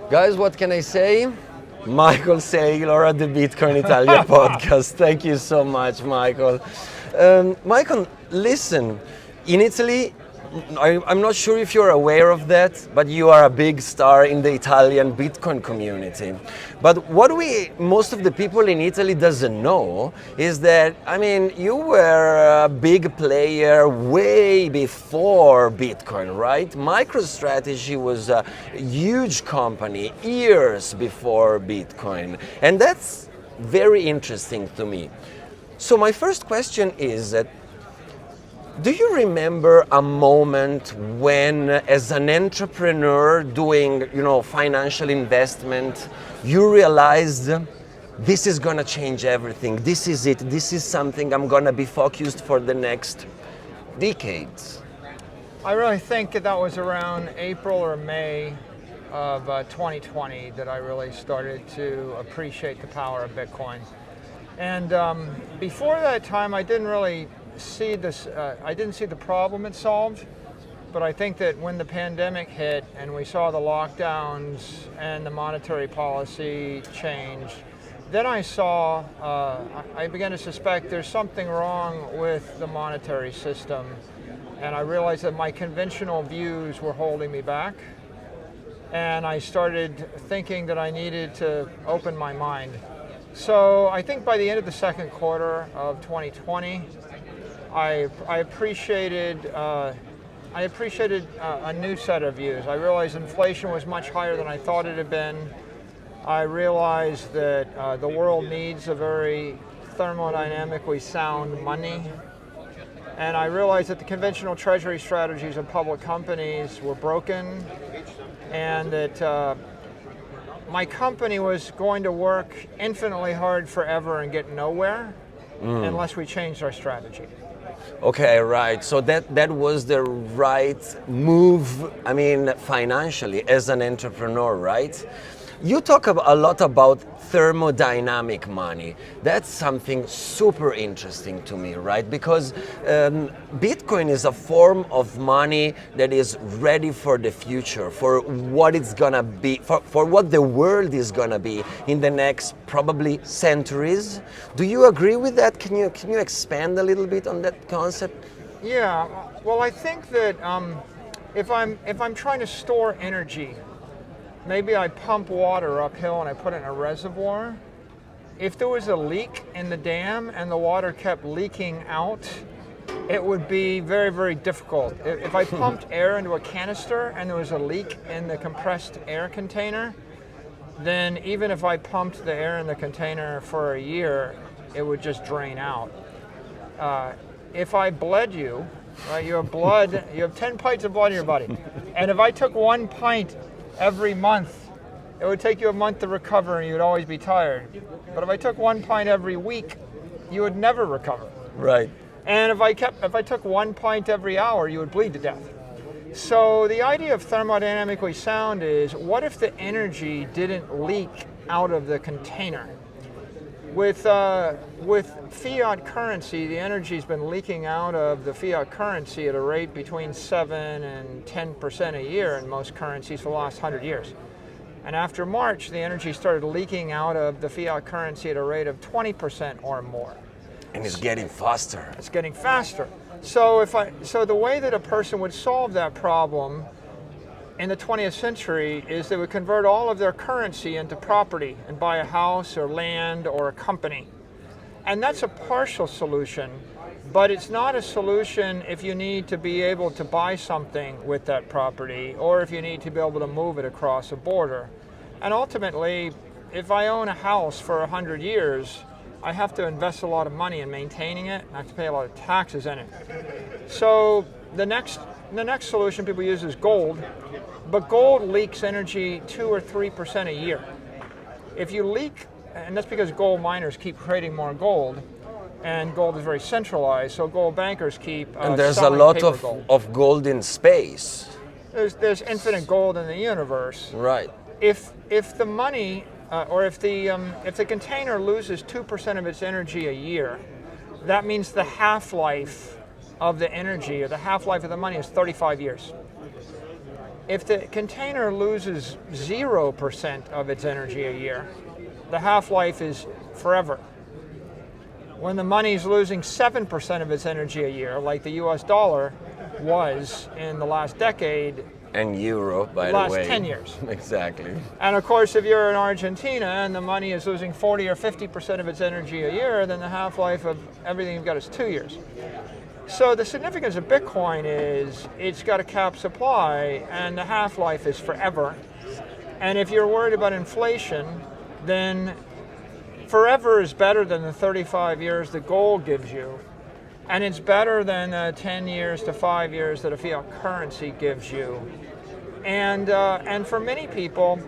Guys, what can I say? Michael Saylor at the Bitcoin Italia podcast. Thank you so much, Michael. Michael, listen, in Italy, I'm not sure if you're aware of that, but you are a big star in the Italian Bitcoin community. But what most of the people in Italy doesn't know is that, you were a big player way before Bitcoin, right? Microstrategy was a huge company years before Bitcoin. And that's very interesting to me. So my first question is that, do you remember a moment when, as an entrepreneur doing, financial investment, you realized this is gonna change everything. This is it. This is something I'm gonna be focused for the next decades? I really think that was around April or May of 2020 that I really started to appreciate the power of Bitcoin. And before that time, I didn't really see this. I didn't see the problem it solved, but I think that when the pandemic hit and we saw the lockdowns and the monetary policy change, then I began to suspect there's something wrong with the monetary system, and I realized that my conventional views were holding me back, and I started thinking that I needed to open my mind. So I think by the end of the second quarter of 2020, I appreciated a new set of views. I realized inflation was much higher than I thought it had been. I realized that the world needs a very thermodynamically sound money. And I realized that the conventional treasury strategies of public companies were broken, and that my company was going to work infinitely hard forever and get nowhere unless we changed our strategy. Okay, right. So that was the right move, financially as an entrepreneur, right? You talk a lot about thermodynamic money. That's something super interesting to me, right? Because Bitcoin is a form of money that is ready for the future, for what it's gonna be, for what the world is gonna be in the next probably centuries. Do you agree with that? Can you expand a little bit on that concept? Yeah. Well, I think that if I'm trying to store energy, maybe I pump water uphill and I put it in a reservoir. If there was a leak in the dam and the water kept leaking out, it would be very, very difficult. If I pumped air into a canister and there was a leak in the compressed air container, then even if I pumped the air in the container for a year, it would just drain out. If I bled you, right, you have 10 pints of blood in your body, and if I took 1 pint every month, it would take you a month to recover and you'd always be tired. But if I took 1 pint every week, you would never recover. Right. And if I took 1 pint every hour, you would bleed to death. So the idea of thermodynamically sound is, what if the energy didn't leak out of the container? With fiat currency, the energy's been leaking out of the fiat currency at a rate between 7 and 10% a year in most currencies for the last 100 years. And after March, the energy started leaking out of the fiat currency at a rate of 20% or more. And it's getting faster. It's getting faster. So the way that a person would solve that problem in the 20th century is they would convert all of their currency into property and buy a house or land or a company. And that's a partial solution, but it's not a solution if you need to be able to buy something with that property or if you need to be able to move it across a border. And ultimately, if I own a house for 100 years, I have to invest a lot of money in maintaining it, and I have to pay a lot of taxes in it. So the next solution people use is gold, but gold leaks energy 2 or 3% a year. If you leak, and that's because gold miners keep creating more gold, and gold is very centralized, so gold bankers keep and there's a lot of gold in space. There's infinite gold in the universe. Right. If the money if the container loses 2% of its energy a year, that means the half-life of the energy or the half-life of the money is 35 years. if the container loses 0% of its energy a year, the half-life is forever. When the money is losing 7% of its energy a year, like the US dollar was in the last decade, And euro, by last the way. 10 years. Exactly. And of course, if you're in Argentina and the money is losing 40 or 50% of its energy a year, then the half-life of everything you've got is 2 years. So the significance of Bitcoin is it's got a capped supply and the half-life is forever. And if you're worried about inflation, then forever is better than the 35 years that gold gives you. And it's better than 10 years to 5 years that a fiat currency gives you. And for many people,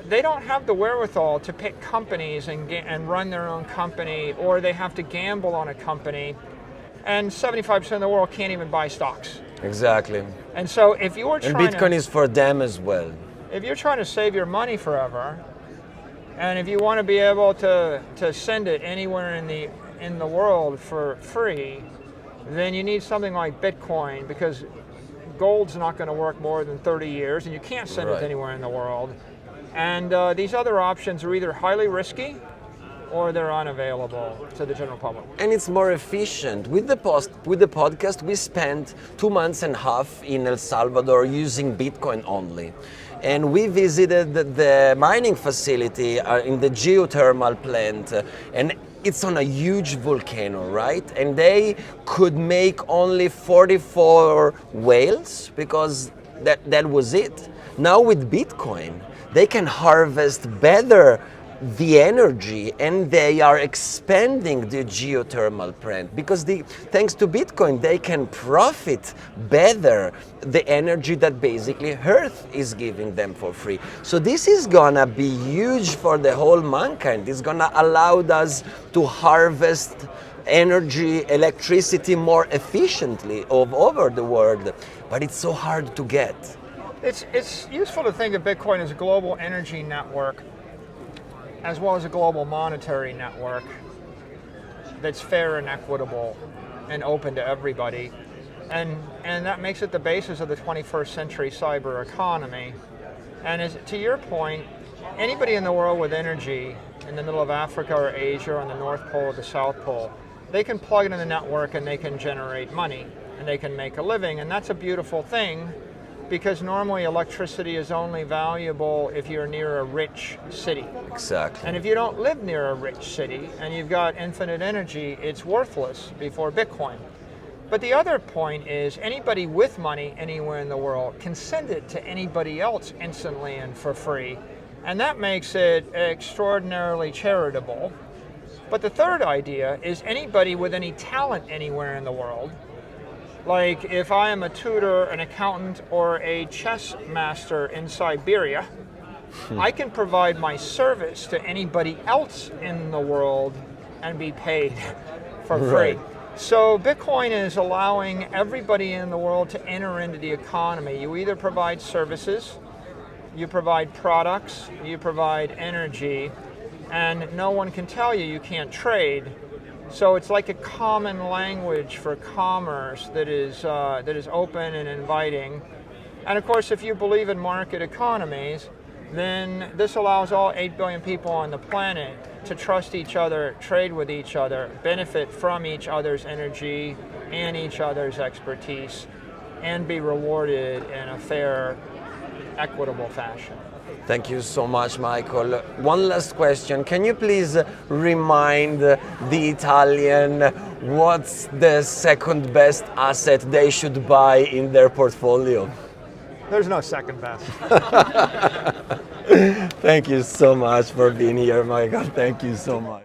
they don't have the wherewithal to pick companies and run their own company, or they have to gamble on a company. And 75% of the world can't even buy stocks. Exactly. And so if you're And trying Bitcoin to, is for them as well. if you're trying to save your money forever, and if you want to be able to send it anywhere in the world for free, then you need something like Bitcoin, because gold's not going to work more than 30 years, and you can't send it anywhere in the world. And these other options are either highly risky or they're unavailable to the general public. And it's more efficient. With the podcast, we spent 2 months and a half in El Salvador using Bitcoin only. And we visited the mining facility in the geothermal plant, and it's on a huge volcano, right? And they could make only 44 whales because that was it. Now with Bitcoin, they can harvest better the energy, and they are expanding the geothermal plant because thanks to Bitcoin they can profit better the energy that basically Earth is giving them for free. So this is gonna be huge for the whole mankind. It's gonna allow us to harvest energy, electricity more efficiently all over the world, but it's so hard to get. It's useful to think of Bitcoin as a global energy network, as well as a global monetary network that's fair and equitable and open to everybody. And that makes it the basis of the 21st century cyber economy. And to your point, anybody in the world with energy in the middle of Africa or Asia or on the North Pole or the South Pole, they can plug it in the network and they can generate money and they can make a living. And that's a beautiful thing, because normally electricity is only valuable if you're near a rich city. Exactly. And if you don't live near a rich city and you've got infinite energy, it's worthless before Bitcoin. But the other point is anybody with money anywhere in the world can send it to anybody else instantly and for free. And that makes it extraordinarily charitable. But the third idea is anybody with any talent anywhere in the world, like if I am a tutor, an accountant, or a chess master in Siberia, I can provide my service to anybody else in the world and be paid for free. Right. So Bitcoin is allowing everybody in the world to enter into the economy. You either provide services, you provide products, you provide energy, and no one can tell you you can't trade. So it's like a common language for commerce that is open and inviting. And of course, if you believe in market economies, then this allows all 8 billion people on the planet to trust each other, trade with each other, benefit from each other's energy and each other's expertise, and be rewarded in a fair, equitable fashion. Thank you so much, Michael. One last question. Can you please remind the Italian what's the second best asset they should buy in their portfolio? There's no second best. Thank you so much for being here, Michael. Thank you so much.